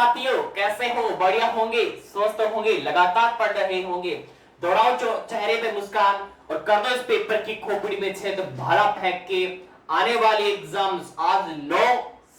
साथियों, कैसे हो? बढ़िया होंगे, स्वस्थ होंगे, लगातार पढ़ रहे होंगे। दौड़ाओ चेहरे पे मुस्कान और कर दो इस पेपर की खोपड़ी में छेद भाला फेंक के। आने वाली एग्जाम्स आज 9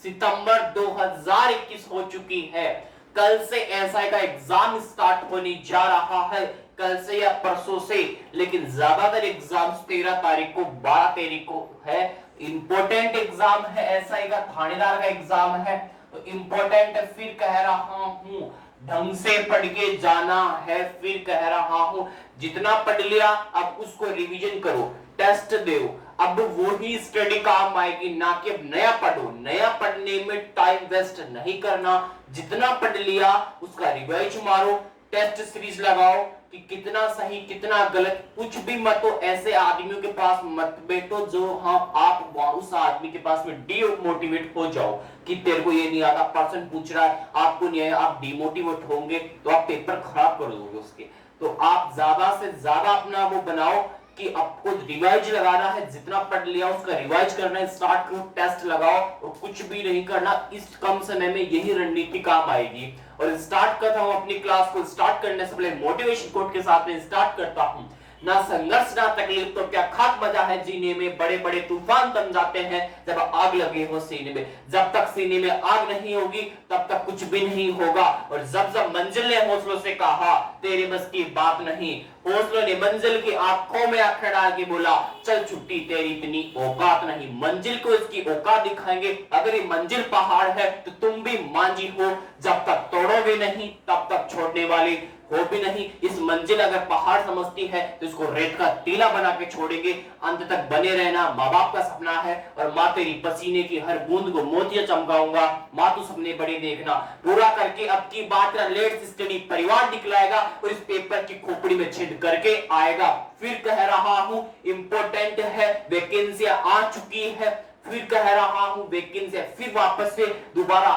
सितंबर 2021 हो चुकी है। कल से एसआई का एग्जाम स्टार्ट होने जा रहा है, कल से या परसों से, लेकिन ज्यादातर एग्जाम्स 13 तारीख को, 12 तारीख को है। इंपॉर्टेंट एग्जाम है एसआई का, थानेदार का एग्जाम है, तो इंपॉर्टेंट फिर कह रहा हूं, ढंग से पढ़ के जाना है। फिर कह रहा हूं, जितना पढ़ लिया अब उसको रिवीजन करो, टेस्ट दो। अब वो ही स्टडी काम आएगी, ना कि अब नया पढ़ो। नया पढ़ने में टाइम वेस्ट नहीं करना, जितना पढ़ लिया उसका रिवाइज मारो, टेस्ट सीरीज लगाओ कि कितना सही कितना गलत। कुछ भी मत हो, ऐसे आदमियों के पास मत बैठो जो आप उस आदमी के पास में डीमोटिवेट हो जाओ कि तेरे को ये नहीं आता, पर्सन पूछ रहा है आपको नहीं आया, आप डीमोटिवेट होंगे तो आप पेपर खराब कर दोगे उसके। तो आप ज्यादा से ज्यादा अपना वो बनाओ कि आपको रिवाइज लगाना है, जितना पढ़ लिया उसका रिवाइज करना है, स्टार्ट करो, टेस्ट लगाओ और कुछ भी नहीं करना। इस कम समय में यही रणनीति काम आएगी। और स्टार्ट करता हूं अपनी क्लास को, स्टार्ट करने से पहले मोटिवेशन कोट के साथ में स्टार्ट करता हूं। ना संघर्ष ना तकलीफ तो क्या खाक मजा है जीने में, बड़े बड़े तूफान तम जाते हैं जब आग लगे हो सीने में। जब तक सीने में आग नहीं होगी तब तक कुछ भी नहीं होगा। और जब जब मंजिल ने हौसलों से कहा तेरे बस की बात नहीं, हौसलों ने मंजिल की आंखों में आंखें डाल के बोला चल छुट्टी तेरी इतनी औकात नहीं। मंजिल को इसकी औकात दिखाएंगे। अगर ये मंजिल पहाड़ है तो तुम भी मांझी हो, जब तक तोड़ोगे नहीं तब तक छोड़ने वाली हो भी नहीं। इस मंजिल अगर पहाड़ समझती है तो इसको रेत का टीला बना के छोड़ेंगे। अंत तक बने रहना माँ बाप का सपना है, और माँ तेरी पसीने की हर बूंद को मोतिया चमकाऊंगा। माँ तू सपने बड़े देखना, पूरा करके अब की बात का लेट स्टडी परिवार निकलाएगा और इस पेपर की खोपड़ी में छेद करके आएगा। फिर कह रहा हूं, इंपॉर्टेंट है, वैकेंसी आ चुकी है। फिर कह रहा हूं, वैकेंसी फिर वापस से दोबारा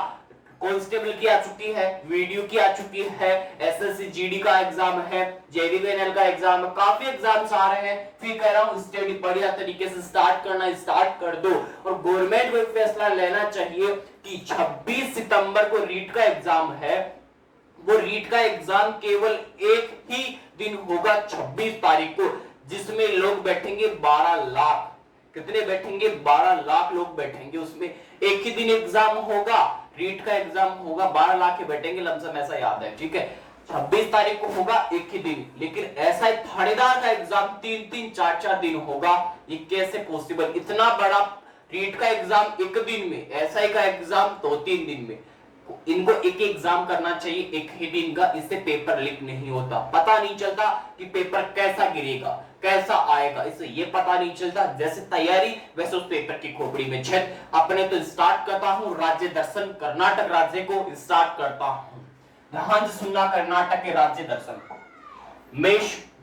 कांस्टेबल की आ चुकी है, वीडियो की आ चुकी है, एसएससी जीडी का एग्जाम है, जेडीवीएनएल का एग्जाम है, काफी एग्जाम्स आ रहे हैं। फिर कह रहा हूं स्टडी बढ़िया तरीके से स्टार्ट करना, स्टार्ट कर दो। और गवर्नमेंट को फैसला लेना चाहिए कि 26 सितंबर को रीट का एग्जाम है, वो रीट का एग्जाम केवल एक ही दिन होगा 26 तारीख को, जिसमें लोग बैठेंगे 12 लाख। कितने बैठेंगे? 12 लाख लोग बैठेंगे उसमें। एक ही दिन एग्जाम होगा, रीट का एग्जाम होगा, 12 लाख के बैठेंगे लमसम, ऐसा याद है, ठीक है। 26 तारीख को होगा एक ही दिन, लेकिन ऐसा थानेदार का एग्जाम 3-3 4-4 दिन होगा। ये कैसे पॉसिबल? इतना बड़ा रीट का एग्जाम एक दिन में, एसआई का एग्जाम 2-3 दिन में। इनको एक एग्जाम करना चाहिए एक ही दिन का, इससे पेपर लीक नहीं होता। पता नहीं चलता कि पेपर कैसा गिरेगा, कैसा आएगा, इससे ये पता नहीं चलता। जैसे तैयारी वैसे उस पेपर की खोपड़ी में छेद। अपने तो स्टार्ट करता हूं राज्य दर्शन, कर्नाटक राज्य को स्टार्ट करता हूं। ध्यान से सुनना, कर्नाटक के राज्य दर्शन को मैं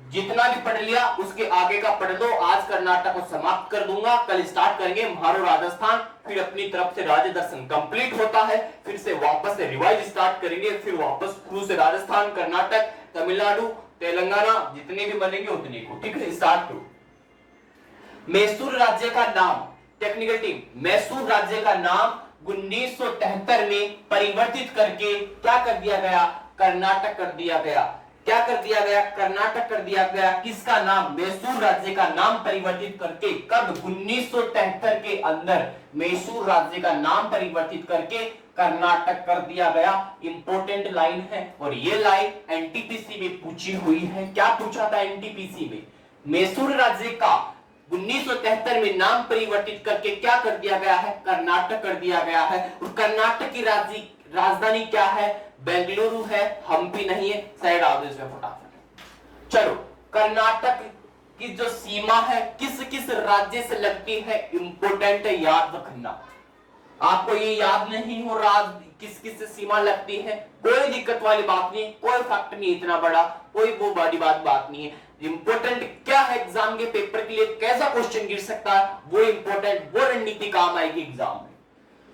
जितना भी पढ़ लिया उसके आगे का पढ़ दो। आज कर्नाटक को समाप्त कर दूंगा, कल स्टार्ट करेंगे म्हारो राजस्थान, फिर अपनी तरफ से राज्य दर्शन कंप्लीट होता है, फिर से वापस से रिवाइज स्टार्ट करेंगे, फिर वापस शुरू से राजस्थान, कर्नाटक, तमिलनाडु, तेलंगाना, जितने भी बनेंगे उतने को, ठीक है। स्टार्ट करो। मैसूर राज्य का नाम, टेक्निकल टीम, मैसूर राज्य का नाम 1973 में परिवर्तित करके क्या कर दिया गया? कर्नाटक कर दिया गया। क्या कर दिया गया? कर्नाटक कर दिया गया। किसका नाम? मैसूर राज्य का नाम परिवर्तित करके। कब? 1973 के अंदर मैसूर राज्य का नाम परिवर्तित करके कर्नाटक कर दिया गया। इंपॉर्टेंट लाइन है, और ये लाइन एनटीपीसी में पूछी हुई है। क्या पूछा था एनटीपीसी में? मैसूर राज्य का 1973 में नाम परिवर्तित करके क्या कर दिया गया है? कर्नाटक कर दिया गया है। और कर्नाटक की राजधानी क्या है? बेंगलुरु है, हम्पी नहीं है। साइड आओ इसमें फटाफट। चलो, कर्नाटक की जो सीमा है किस किस राज्य से लगती है, इंपोर्टेंट है, याद रखना। आपको ये याद नहीं हो राज्य किस किस से सीमा लगती है, कोई दिक्कत वाली बात नहीं, कोई फैक्ट नहीं इतना बड़ा, कोई वो बड़ी बात नहीं है। इंपोर्टेंट क्या है एग्जाम के पेपर के लिए, कैसा क्वेश्चन गिर सकता है, वो इंपोर्टेंट, वो रणनीति काम आएगी एग्जाम में।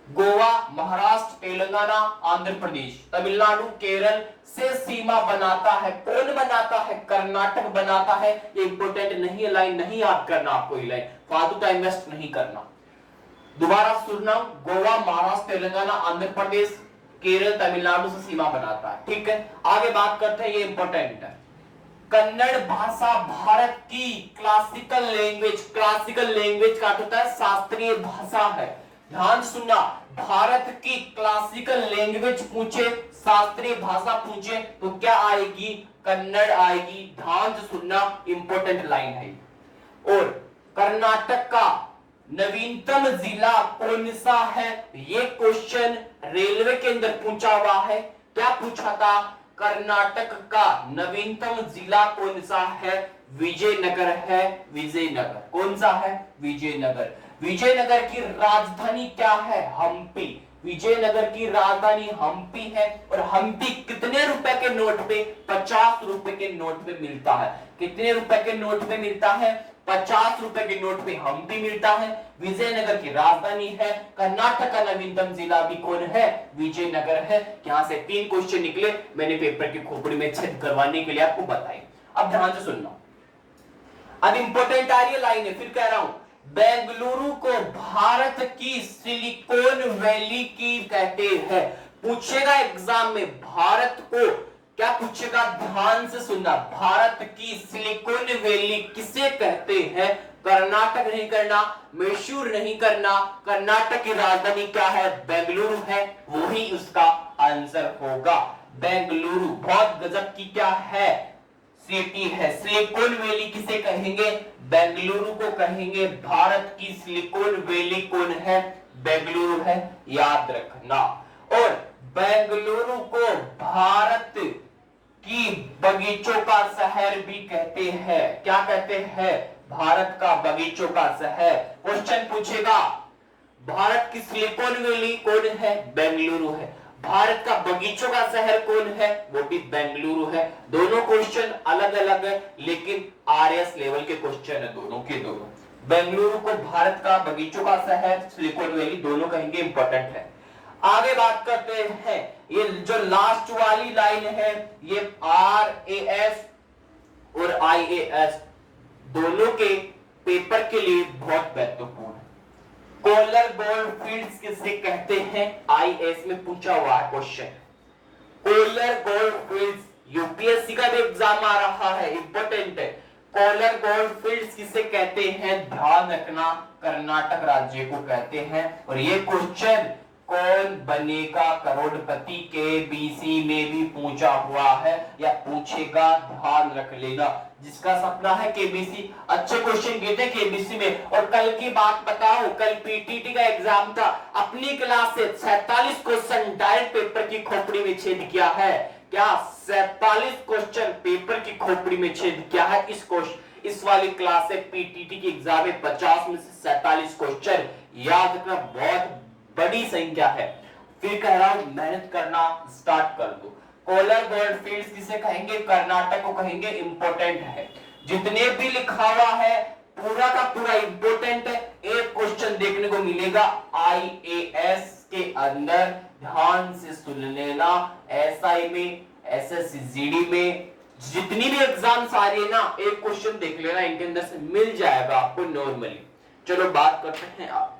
गोवा, महाराष्ट्र, तेलंगाना, आंध्र प्रदेश, तमिलनाडु, केरल से सीमा बनाता है। कौन बनाता है? कर्नाटक बनाता है। ये इंपोर्टेंट नहीं है, लाइन नहीं याद करना आपको, ये लाइन फालतू टाइम वेस्ट नहीं करना। दोबारा सुनना, गोवा, महाराष्ट्र, तेलंगाना, आंध्र प्रदेश केरल तमिलनाडु से सीमा बनाता है। ठीक है, आगे बात करते हैं, ये इंपॉर्टेंट है। कन्नड़ भाषा भारत की क्लासिकल लैंग्वेज, क्लासिकल लैंग्वेज का होता है शास्त्रीय भाषा है। ध्यान सुनना, भारत की क्लासिकल लैंग्वेज पूछे, शास्त्रीय भाषा पूछे तो क्या आएगी? कन्नड़ आएगी। ध्यान से सुनना, इंपॉर्टेंट लाइन है। और कर्नाटक का नवीनतम जिला कौन सा है? ये क्वेश्चन रेलवे के अंदर पूछा हुआ है। क्या पूछा था? कर्नाटक का नवीनतम जिला कौन सा है? विजयनगर है। विजयनगर कौन सा है? विजयनगर। विजयनगर की राजधानी क्या है? हम्पी। विजयनगर की राजधानी हम्पी है। और हम्पी कितने रुपए के नोट पे? 50 रुपए के नोट पे मिलता है। कितने रुपए के नोट पे मिलता है? 50 रुपए के नोट पे हम्पी मिलता है। विजयनगर की राजधानी है। कर्नाटक का नवीनतम जिला भी कौन है? विजयनगर है। यहां से 3 क्वेश्चन निकले, मैंने पेपर की खोपड़ी में छेद करवाने के लिए आपको बताई। अब ध्यान से सुनना, अब इंपॉर्टेंट आ रही है लाइन, फिर कह रहा हूं, बेंगलुरु को भारत की सिलिकॉन वैली की कहते हैं। पूछेगा एग्जाम में, भारत को क्या पूछेगा? ध्यान से सुनना, भारत की सिलिकॉन वैली किसे कहते हैं? कर्नाटक नहीं करना, मैसूर नहीं करना, कर्नाटक की राजधानी क्या है? बेंगलुरु है, वही उसका आंसर होगा। बेंगलुरु बहुत गजब की क्या है? सिटी है। सिलिकॉन वैली किसे कहेंगे? बेंगलुरु को कहेंगे। भारत की सिलिकॉन वैली कौन है? बेंगलुरु है, याद रखना। और बेंगलुरु को भारत की बगीचों का शहर भी कहते हैं। क्या कहते हैं? भारत का बगीचों का शहर। क्वेश्चन पूछेगा, भारत की सिलिकॉन वैली कौन है? बेंगलुरु है। भारत का बगीचों का शहर कौन है? वो भी बेंगलुरु है। दोनों क्वेश्चन अलग अलग है, लेकिन आरएस लेवल के क्वेश्चन है दोनों के दोनों। बेंगलुरु को भारत का बगीचों का शहर, सिलिकॉन वैली दोनों कहेंगे, इंपॉर्टेंट है। आगे बात करते हैं, ये जो लास्ट वाली लाइन है, ये RAS और IAS दोनों के पेपर के लिए बहुत महत्वपूर्ण है। कोलर गोल्ड फील्ड्स किसे कहते हैं? IAS में पूछा हुआ है question. Kolar Gold Fields UPSC का भी एग्जाम आ रहा है, इंपॉर्टेंट है। कोलर गोल्ड फील्ड्स किसे कहते हैं? ध्यान रखना, कर्नाटक राज्य को कहते हैं। और ये क्वेश्चन कौन बनेगा करोड़पति के बीसी में भी पूछा हुआ है या पूछेगा, ध्यान रख लेना। जिसका सपना है केबीसी, अच्छे क्वेश्चन गए थे केबीसी में। और कल की बात बताऊं, कल पीटीटी का एग्जाम था, अपनी क्लास से 47 क्वेश्चन डायरेक्ट पेपर की खोपड़ी में छेद किया है। क्या 47 क्वेश्चन पेपर की खोपड़ी में छेद किया है? इस वाली क्लास से पीटीटी की एग्जाम में 50 में से 47 क्वेश्चन, याद रखना, बहुत बड़ी संख्या है। फिर कह रहा हूं, मेहनत करना स्टार्ट कर दो। कोलर गोल्ड फील्ड्स किसे कहेंगे? कर्नाटक को कहेंगे, इंपॉर्टेंट है। जितने भी लिखा हुआ है पूरा का पूरा इंपॉर्टेंट है। एक क्वेश्चन देखने को मिलेगा IAS के अंदर, ध्यान से सुन लेना। SI में, SSCGD में, जितनी भी एग्जाम्स आ रही है ना, एक क्वेश्चन देख लेना, इनके अंदर से मिल जाएगा आपको नॉर्मली। चलो बात करते हैं आप,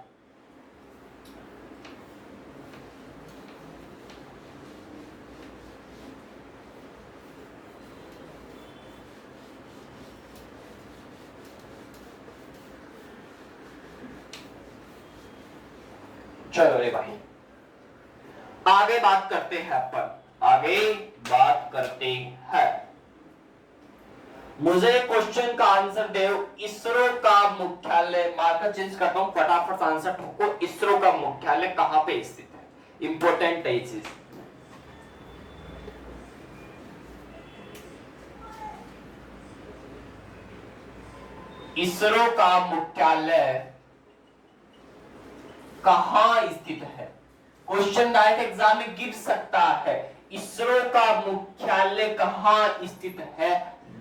चलो रे भाई, आगे बात करते हैं अपन, आगे बात करते हैं। मुझे क्वेश्चन का आंसर दे। इसरो का मुख्यालय, मार्कर चेंज करता हूं, फटाफट आंसर ठोको। इसरो का मुख्यालय कहां पे स्थित है? इंपॉर्टेंट है ये चीज। इसरो का मुख्यालय कहां स्थित है? क्वेश्चन डायरेक्ट एग्जाम में गिर सकता है। इसरो का मुख्यालय कहां स्थित है?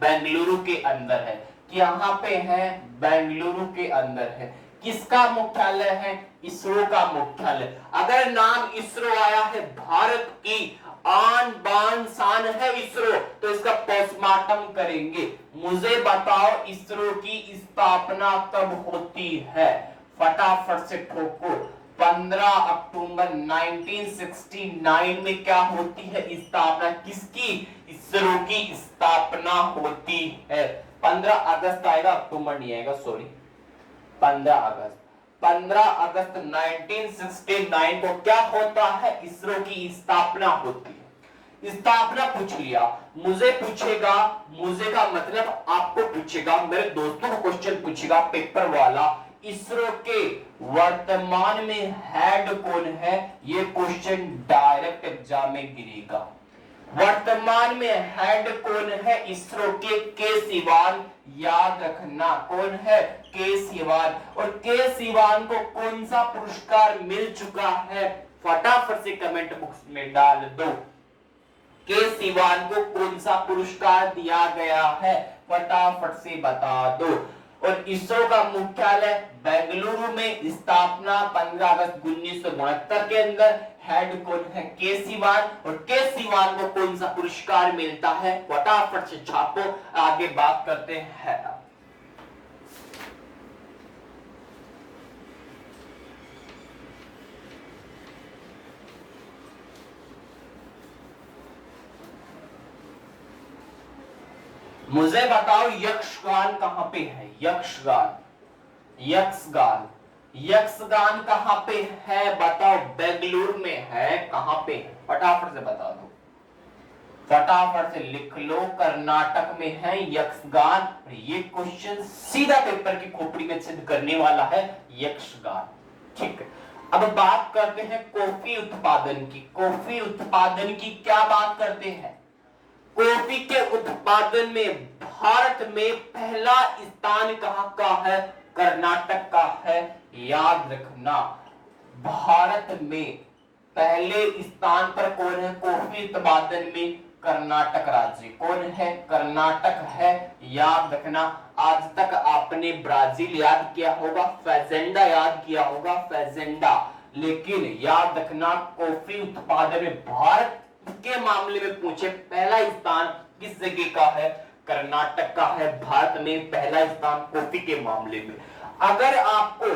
बेंगलुरु के अंदर है। यहां पे है, बेंगलुरु के अंदर है। किसका मुख्यालय है? इसरो का मुख्यालय। अगर नाम इसरो आया है, भारत की आन बान शान है इसरो, तो इसका पोस्टमार्टम करेंगे। मुझे बताओ, इसरो की स्थापना कब होती है? फटाफट से ठोको। 15 अक्टूबर 1969 में क्या होती है स्थापना, किसकी? इसरो की स्थापना होती है। 15 अगस्त आएगा, अक्टूबर नहीं आएगा, सॉरी, 15 अगस्त। 15 अगस्त 1969 को क्या होता है? इसरो की स्थापना होती है। स्थापना पूछ लिया, मुझे पूछेगा, मुझे का मतलब आपको पूछेगा, मेरे दोस्तों को क्वेश्चन पूछेगा पेपर वाला, इसरो के वर्तमान में हेड कौन है? ये क्वेश्चन डायरेक्ट एग्जाम में गिरेगा। वर्तमान में हेड कौन है इसरो के सिवान, याद रखना कौन है? के सिवान। और के सिवान को कौन सा पुरस्कार मिल चुका है? फटाफट से कमेंट बॉक्स में डाल दो, के सिवान को कौन सा पुरस्कार दिया गया है? फटाफट से बता दो। और इसरो का मुख्यालय बेंगलुरु में, स्थापना 15 अगस्त 1969 के अंदर। हेड कौन है? के सिवान। और के सिवान को कौन सा पुरस्कार मिलता है? फटाफट से छापो, आगे बात करते हैं। मुझे बताओ यक्षगान कहां पे है? यक्षगान, यक्षगान, यक्षगान कहां पे है? बताओ, बेंगलुरु में है, कहां पे है? फटाफट से बता दो, फटाफट से लिख लो, कर्नाटक में है यक्षगान। ये क्वेश्चन सीधा पेपर की खोपड़ी में सिद्ध करने वाला है, यक्षगान। ठीक है, अब बात करते हैं कॉफी उत्पादन की। कॉफी उत्पादन की क्या बात करते हैं? कॉफी के उत्पादन में भारत में पहला स्थान कहां का है? कर्नाटक का है, याद रखना। भारत में पहले स्थान पर कौन है कॉफी उत्पादन में? कर्नाटक राज्य। कौन है? कर्नाटक है, याद रखना। आज तक आपने ब्राजील याद किया होगा, फेजेंडा याद किया होगा, फेजेंडा, लेकिन याद रखना कॉफी उत्पादन में भारत के मामले में पूछे पहला स्थान किस जगह का है? कर्नाटक का है। भारत में पहला स्थान कॉफी के मामले में। अगर आपको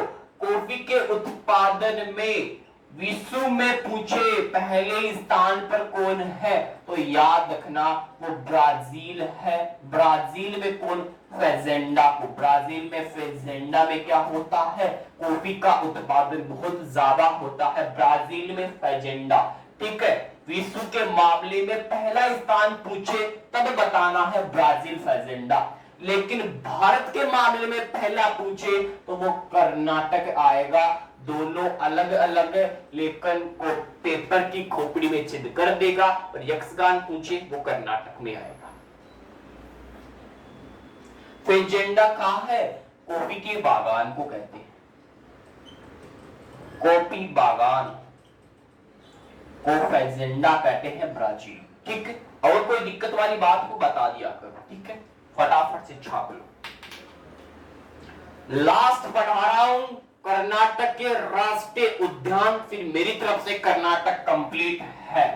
कॉफी के उत्पादन में विश्व में पूछे पहले स्थान पर कौन है, तो याद रखना वो ब्राजील है। ब्राजील में कौन? फेजेंडा को। ब्राजील में फेजेंडा में क्या होता है? कॉफी का उत्पादन बहुत ज्यादा होता है ब्राजील में, फेजेंडा। ठीक है, विश्व के मामले में पहला स्थान पूछे तब बताना है ब्राजील, फेजेंडा। लेकिन भारत के मामले में पहला पूछे तो वो कर्नाटक आएगा। दोनों अलग अलग, लेकिन को पेपर की खोपड़ी में छिद कर देगा। और यक्षगान पूछे वो कर्नाटक में आएगा। फेजेंडा कहां है? कॉफी के बागान को कहते हैं, कॉफी बागान को फेजेंडा कहते हैं, ब्राजील। ठीक है, और कोई दिक्कत वाली बात को बता दिया करो। ठीक है, फटाफट से छाप लो। लास्ट पढ़ा रहा हूं कर्नाटक के राष्ट्रीय उद्यान, फिर मेरी तरफ से कर्नाटक कंप्लीट है।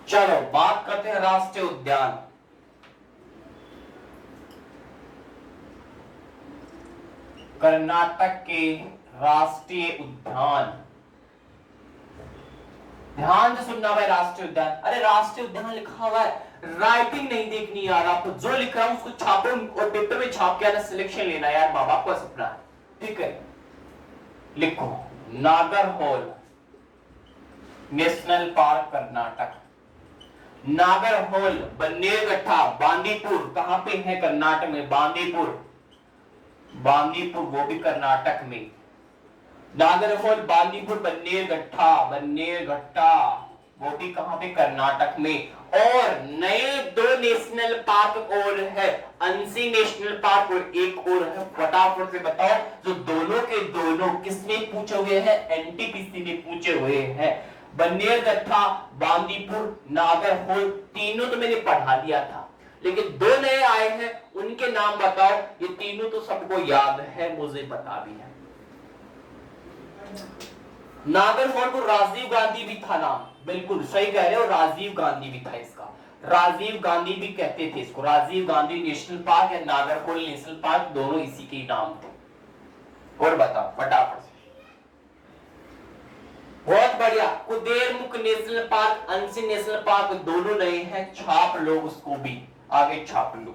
चलो बात करते हैं राष्ट्रीय उद्यान। कर्नाटक के राष्ट्रीय उद्यान, ध्यान से सुनना भाई। राष्ट्रीय उद्यान, अरे राष्ट्रीय उद्यान लिखा हुआ है, राइटिंग नहीं देखनी यार आपको। जो लिख रहा हूं उसको छापो और पेपर में छाप के आना, सिलेक्शन लेना यार, माँ बाप का सपना है। ठीक है, लिखो नागरहोल नेशनल पार्क कर्नाटक। नागरहोल, बन्नेरघट्टा, बांदीपुर कहां पे है? कर्नाटक में। बांदीपुर, बांदीपुर वो भी कर्नाटक में। नागरहोल, बांदीपुर, बन्नेरघट्टा, बन्नेरघट्टा वो भी कहां पे? कर्नाटक में। और नए 2 नेशनल पार्क और है, अंसी नेशनल पार्क और एक और है। फटाफट से बताओ, जो दोनों के दोनों किसमें पूछे हुए हैं? एनटीपीसी में पूछे हुए हैं। बन्नेरघट्टा, बांदीपुर, नागरहोल, तीनों तो मैंने पढ़ा दिया था, लेकिन 2 नए आए हैं, उनके नाम बताओ। ये तीनों तो सबको याद है, मुझे पता भी है। नागरहोल को राजीव गांधी भी था नाम, बिल्कुल सही कह रहे हो, राजीव गांधी भी था इसका, राजीव गांधी भी कहते थे इसको, राजीव गांधी नेशनल पार्क या नागरहोल नेशनल पार्क दोनों इसी के नाम थे। और बताओ फटाफट से। बहुत बढ़िया, Kudremukh national park, Anshi national park दोनों नए हैं, छाप लो उसको भी, आगे छाप लो।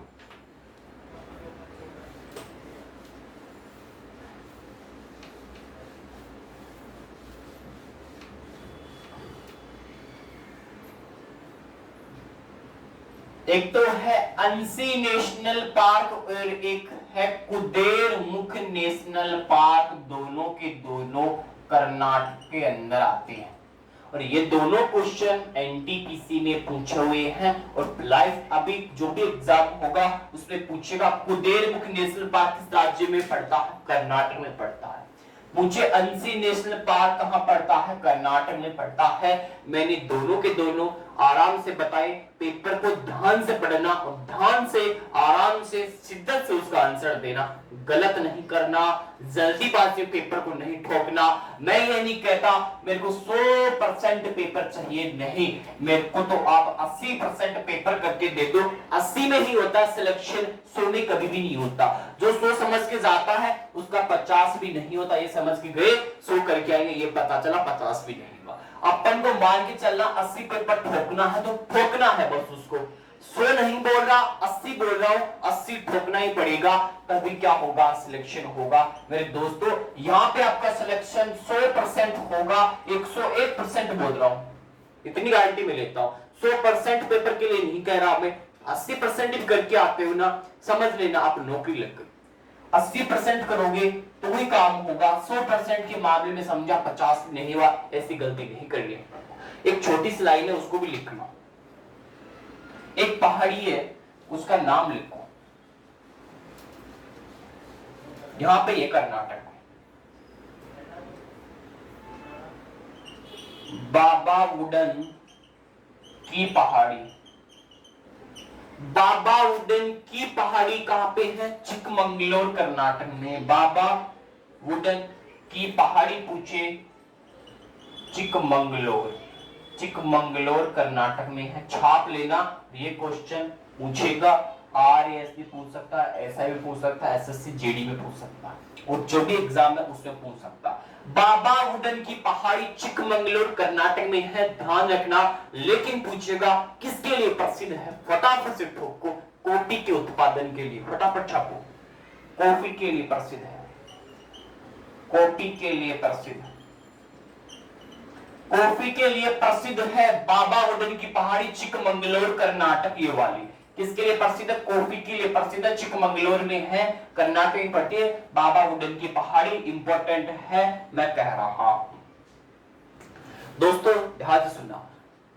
एक तो है अंसी नेशनल पार्क और एक है कुदेरमुख नेशनल पार्क, दोनों के दोनों कर्नाटक के अंदर आते हैं। और ये दोनों क्वेश्चन एनटीपीसी में पूछे हुए हैं और लाइव अभी जो भी एग्जाम होगा उसमें पूछेगा कुदेरमुख नेशनल पार्क किस राज्य में पड़ता है, कर्नाटक में पड़ता है। मुझे अंसी नेशनल पार्क कहां पड़ता है, कर्नाटक में पड़ता है। मैंने दोनों के दोनों आराम से बताए, पेपर को ध्यान से पढ़ना और ध्यान से आराम से शिद्दत से उसका आंसर देना, गलत नहीं करना, जल्दीबाजी पेपर को नहीं ठोकना। मैं ये नहीं कहता मेरे को 100% पेपर चाहिए, नहीं, मेरे को तो आप 80% पेपर करके दे दो, 80 में ही होता सिलेक्शन, 100 में कभी भी नहीं होता। जो 100 समझ के जाता है उसका 50 भी नहीं होता, ये समझ के गए 100 करके आएंगे, ये पता चला 50 भी नहीं हुआ। अपन को मान के चलना 80 पेपर ठोकना है तो ठोकना है बस उसको, 100 नहीं बोल रहा 80 बोल रहा हूं, 80 ठोकना ही पड़ेगा, तभी क्या होगा, सिलेक्शन होगा। मेरे दोस्तों यहां पे आपका सिलेक्शन 100% होगा, 101% बोल रहा हूं, इतनी गारंटी में लेता हूं। 100% पेपर के लिए नहीं कह रहा मैं, 80% भी करके आते हो ना, समझ लेना आप नौकरी लग गई। 80% करोगे तो ही काम होगा, 100% के मामले में समझा 50 नहीं हुआ, ऐसी गलती नहीं करनी। एक छोटी सी लाइन है उसको भी लिखना, एक पहाड़ी है उसका नाम लिखो, यहां पे ये कर्नाटक है, बाबा वुडन की पहाड़ी। बाबा वुडन की पहाड़ी कहां पे है, चिकमंगलोर कर्नाटक में। बाबा वुडन की पहाड़ी पूछे, चिकमंगलोर, चिकमंगलोर कर्नाटक में है, छाप लेना। ये क्वेश्चन पूछेगा, RAS भी पूछ सकता है, SI भी पूछ सकता है, SSC JD भी पूछ सकता है, और जो भी एग्जाम है उसमें पूछ सकता है। बाबा वुडन की पहाड़ी चिकमंगलूर कर्नाटक में है, ध्यान रखना। लेकिन पूछेगा किसके लिए प्रसिद्ध है, फटाफट से ठोको, कॉफी के उत्पादन के लिए, फटाफट छापो, कॉफी के लिए प्रसिद्ध है, कॉफी के लिए प्रसिद्ध, कॉफी के लिए प्रसिद्ध है बाबा वुडन की पहाड़ी चिकमंगलूर कर्नाटक, ये वाली किसके लिए प्रसिद्ध है, कॉफी के लिए प्रसिद्ध है, चिकमंगलूर में है, कर्नाटक में पड़ती है, बाबा वुडन की पहाड़ी इंपॉर्टेंट है, मैं कह रहा हूं। दोस्तों ध्यान से सुनना,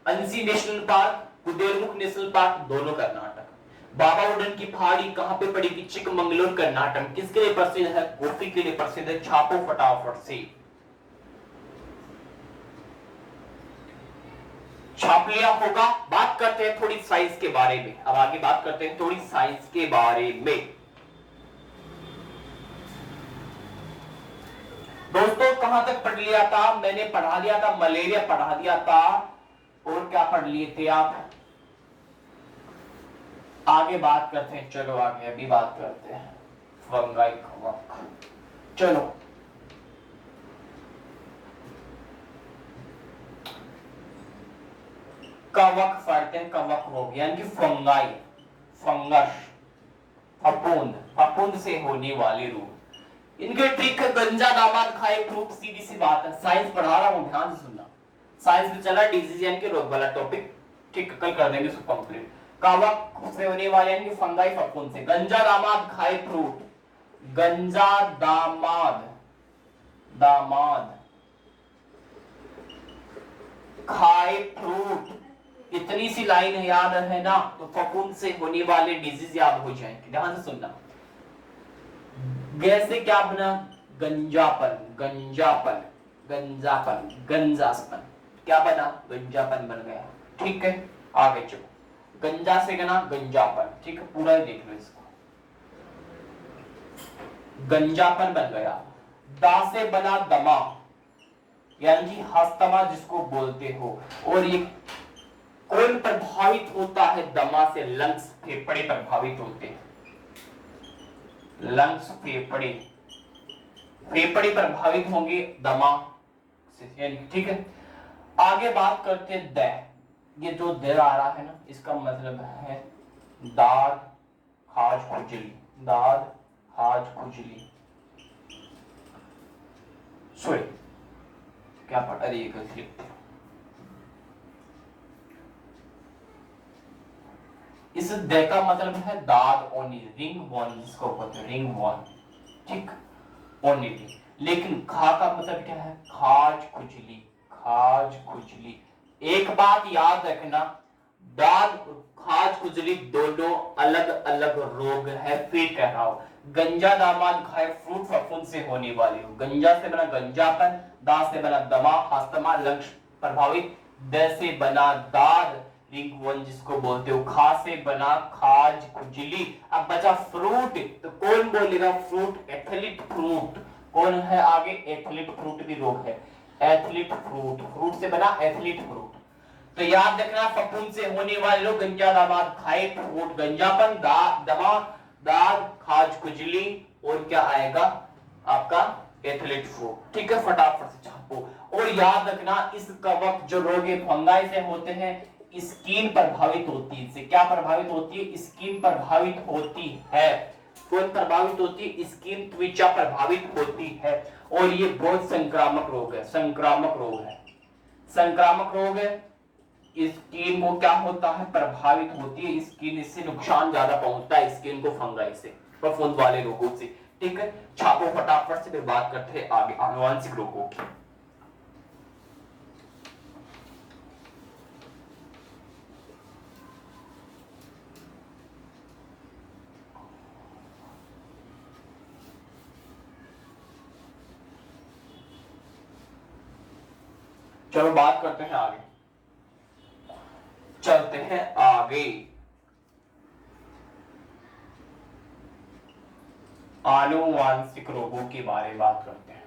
Anshi national park, Kudremukh national park दोनों कर्नाटक। बाबा वुडन की पहाड़ी कहां पे पड़ेगी, चिकमंगलूर कर्नाटक, किसके लिए प्रसिद्ध है, कॉफी के लिए प्रसिद्ध है, छापो फटाफट से, छाप लिया होगा। बात करते हैं थोड़ी साइंस के बारे में, अब आगे बात करते हैं थोड़ी साइंस के बारे में। दोस्तों कहां तक पढ़ लिया था, मैंने पढ़ा लिया था मलेरिया, पढ़ा दिया था, और क्या पढ़ लिए थे आप, आगे बात करते हैं, चलो आगे अभी बात करते हैं फंगाई कवक, चलो कवक पढ़ते हैं, कवक हो गया यानी कि फंगाई, फंगस, फफूंद, फफूंद से होने वाले रोग, इनके ट्रिक है, गंजा दामाद खाए फ्रूट, सीधी सी बात है, साइंस पढ़ा रहा हूं ध्यान से सुनना, साइंस में चला डिजीज यानी कि रोग वाला टॉपिक, ठीक कल कर देंगे इसको कंप्लीट। कवक से होने वाले यानी कि फंगाई, फफूंद से, गंजा दामाद खाए फ्रूट, गंजा दामाद, दामाद खाए फ्रूट, इतनी सी लाइन याद है ना, तो फफूंद से होने वाले डिजीज याद हो जाएंगे, ध्यान से सुनना। गैस से क्या बना, गंजापन, गंजापन, गंजापन, गंजापन, क्या बना, गंजापन बन गया, ठीक है। आगे चलो, गंजा से बना गंजापन, ठीक है, पूरा ही देख लो इसको, गंजापन बन गया। दा से बना दमा, यानी कि अस्थमा जिसको बोलते हो। और ये कौन प्रभावित होता है दमा से? लंग्स, फेफड़े प्रभावित होते हैं। लंग्स, फेफड़े, फेफड़े प्रभावित होंगे दमा से, ठीक है। आगे बात करते हैं द। ये जो द आ रहा है ना, इसका मतलब है दाद, खाज, खुजली। दाद, खाज, खुजली। सॉरी, क्या पढ़ा? अरे एक लिखते हैं। इस द का मतलब है दाद ओनली, रिंग वन जिसको बोलते हैं, रिंग वन, ठीक, ओनली। लेकिन खा का मतलब क्या है? खाज, खुजली, खाज, खुजली। एक बात याद रखना, दाद, खाज, खुजली दोनों अलग अलग रोग है। फिर कह रहा हूं, गंजा दामाद खाए फ्रूट फफूंद से होने वाले हो। गंजा से बना गंजापन, दांत से बना दमा, अस्थमा, लंग्स प्रभावित, द से बना दाद, रिंग वन जिसको बोलते हो, खा से बना खाज, खुजली। अब बचा फ्रूट, तो कौन बोलेगा फ्रूट? Athlete fruit. कौन है आगे? एथलीट फ्रूट भी रोग है। एथलीट फ्रूट, फ्रूट से बना एथलीट फ्रूट। तो याद रखना, फफूंद से होने वाले लोग गंजा दामाद खाए फ्रूट, गंजापन, दमा, दाद, खाज, खुजली, और क्या आएगा आपका? Athlete fruit. ठीक है, फटाफट से छापो। और याद रखना, इस कवक जो रोग फंगाई से होते हैं, स्किन प्रभावित होती है। इससे क्या प्रभावित होती है? स्किन प्रभावित होती है। कौन प्रभावित होती है? स्किन, त्वचा प्रभावित होती है। और ये बहुत संक्रामक रोग है, संक्रामक रोग है, संक्रामक रोग है। स्किन को क्या होता है? प्रभावित होती है स्किन, इससे नुकसान ज्यादा पहुंचता है स्किन को फंगाई से, फफूंद वाले रोगों से। ठीक है, छापो फटाफट से, फिर बात करते हैं आगे आनुवांशिक रोगों की। चलो बात करते हैं आगे, चलते हैं आगे। आनुवांशिक रोगों के बारे में बात करते हैं।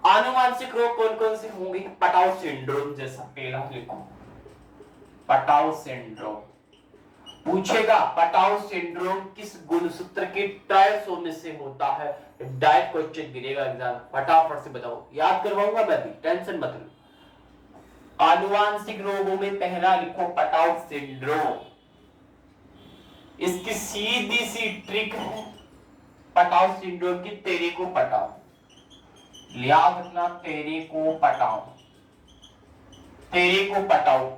आनुवांशिक रोग कौन कौन से होंगे? पटाउ सिंड्रोम, जैसा पहला लिखो, पटाउ सिंड्रोम पूछेगा। पटाउ सिंड्रोम किस गुणसूत्र के ट्रायसोमी से होता है? डायरेक्ट क्वेश्चन गिरेगा एग्जाम, फटाफट से बताओ, याद करवाऊंगा मैं भी, टेंशन मत लो। आनुवांशिक रोगों में पहला लिखो पटाउ सिंड्रोम। इसकी सीधी सी ट्रिक है पटाउ सिंड्रोम की, तेरे को पटाओ। याद रखना, तेरे को पटाओ, तेरे को पटाओ,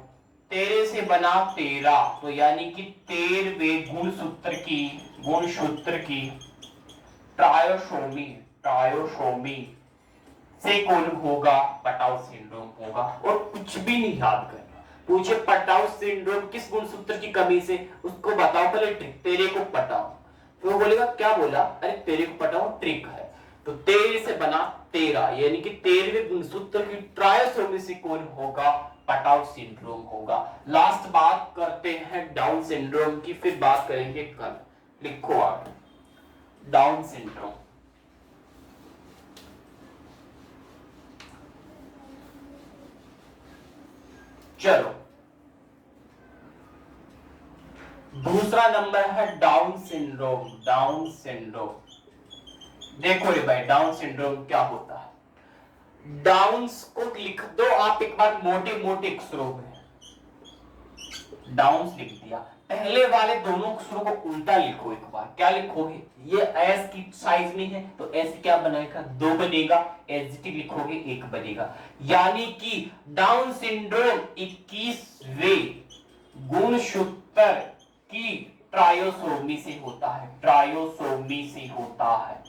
तेरे से बना तेरा, तो यानी कि 13वें गुणसूत्र की ट्रायोसोमी, ट्रायोसोमी से कौन होगा? पटाउ सिंड्रोम होगा। और कुछ भी नहीं याद करना, पूछे पटाउ सिंड्रोम किस गुणसूत्र की कमी से, उसको बताओ पहले ट्रिक, तेरे को पटाओ। तो वो बोलेगा क्या बोला? अरे तेरे को पटाओ ट्रिक है। तो तेरे से बना तेरा, यानी कि 13वें गुणसूत्र की ट्रायोसोमी से कौन होगा? पटाउ सिंड्रोम होगा। लास्ट बात करते हैं डाउन सिंड्रोम की, फिर बात करेंगे कल। लिखो आप, डाउन सिंड्रोम। चलो, दूसरा नंबर है डाउन सिंड्रोम। डाउन सिंड्रोम, देखो रे भाई, डाउन सिंड्रोम क्या होता है? डाउन्स को लिख दो आप एक बार मोटे मोटे अक्षरों में, डाउन्स लिख दिया। पहले वाले दोनों अक्षरों को उल्टा लिखो एक बार, क्या लिखोगे? ये एस की साइज में है तो एस क्या बनेगा? 2 बनेगा, एसटी लिखोगे 1 बनेगा। यानी कि डाउन सिंड्रोम 21वें गुणसूत्र की ट्रायोसोमी से होता है, ट्रायोसोमी से होता है।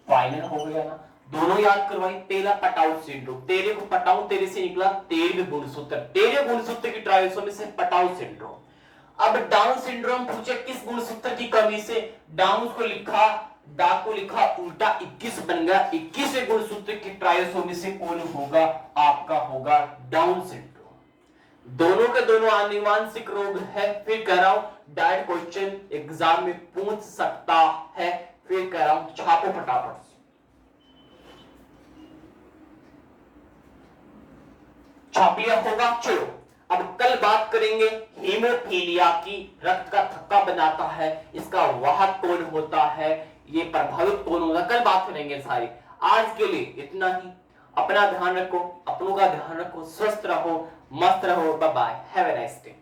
फाइनल हो गया ना? दोनों याद करवाई। पहला पटाउ सिंड्रोम, तेरे को पटाउ, तेरे से निकला 13वें गुणसूत्र, 13वें गुणसूत्र की ट्रायोसोमी से पटाउ सिंड्रोम। अब डाउन सिंड्रोम पूछे किस गुणसूत्र की कमी से? डाउन को लिखा, डा को लिखा उल्टा, 21 बन गया। 21वें गुणसूत्र की ट्रायोसोमी से कौन होगा? आपका होगा डाउन सिंड्रोम। दोनों के दोनों आनुवांशिक रोग है। फिर कह रहा हूं डायरेक्ट क्वेश्चन एग्जाम में पूछ सकता है। फिर कह रहा हूं छापो फटाफट से। छाप लिया होगा, चलो अब कल बात करेंगे हीमोफीलिया की। रक्त का थक्का बनाता है, इसका वाहक कौन होता है, ये प्रभावित कौन होगा, कल बात करेंगे सारी। आज के लिए इतना ही। अपना ध्यान रखो, अपनों का ध्यान रखो, स्वस्थ रहो, मस्त रहो। Bye bye, have a nice day.